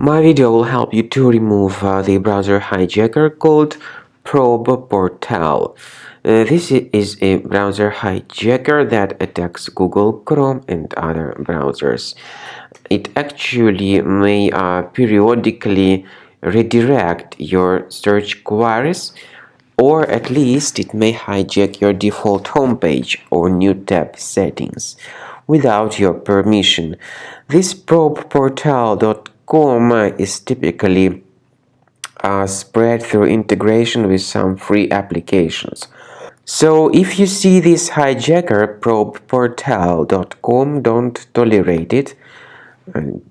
My video will help you to remove the browser hijacker called Probe Portal. This is a browser hijacker that attacks Google Chrome and other browsers. It actually may periodically redirect your search queries, or at least it may hijack your default homepage or new tab settings without your permission. This probeportal.com is typically spread through integration with some free applications. So if you see this hijacker probeportal.com, don't tolerate it.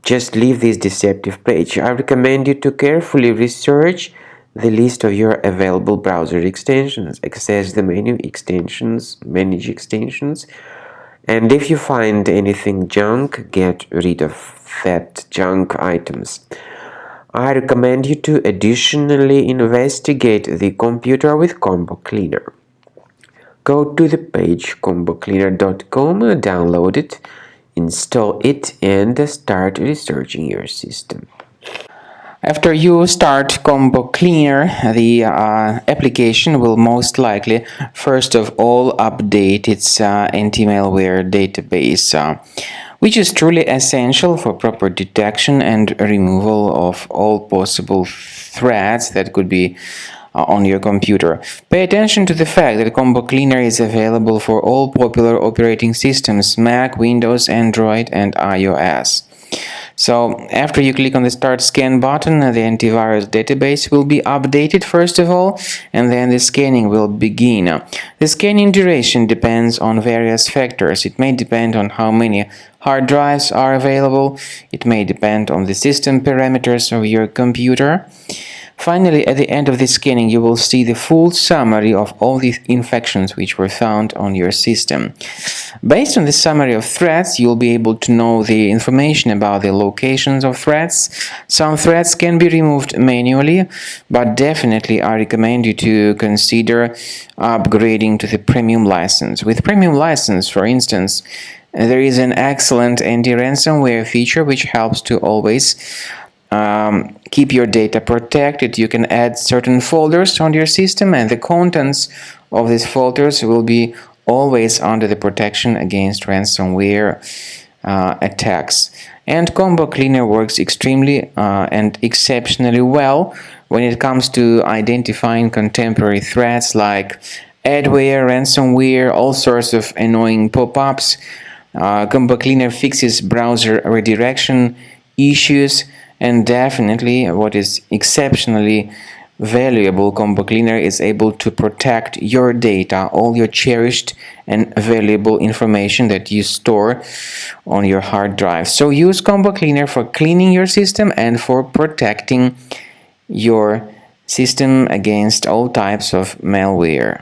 Just leave this deceptive page. I recommend you to carefully research the list of your available browser extensions, access the menu extensions, manage extensions, and if you find anything junk, get rid of that junk items. I recommend you to additionally investigate the computer with Combo Cleaner. Go to the page combocleaner.com, download it, install it, and start researching your system. After you start Combo Cleaner, the application will most likely first of all update its anti-malware database, which is truly essential for proper detection and removal of all possible threats that could be on your computer. Pay attention to the fact that Combo Cleaner is available for all popular operating systems: Mac, Windows, Android, and iOS. So after you click on the Start Scan button, the antivirus database will be updated first of all, and then the scanning will begin. The scanning duration depends on various factors. It may depend on how many hard drives are available. It may depend on the system parameters of your computer. Finally, at the end of the scanning, you will see the full summary of all the infections which were found on your system. Based on the summary of threats, you'll be able to know the information about the locations of threats. Some threats can be removed manually, but definitely I recommend you to consider upgrading to the premium license. With premium license, for instance, there is an excellent anti-ransomware feature which helps to always keep your data protected. You can add certain folders on your system, and the contents of these folders will be always under the protection against ransomware attacks. And Combo Cleaner works extremely and exceptionally well when it comes to identifying contemporary threats like adware, ransomware, all sorts of annoying pop-ups. Combo Cleaner fixes browser redirection issues. And definitely, what is exceptionally valuable, Combo Cleaner is able to protect your data, all your cherished and valuable information that you store on your hard drive. So use Combo Cleaner for cleaning your system and for protecting your system against all types of malware.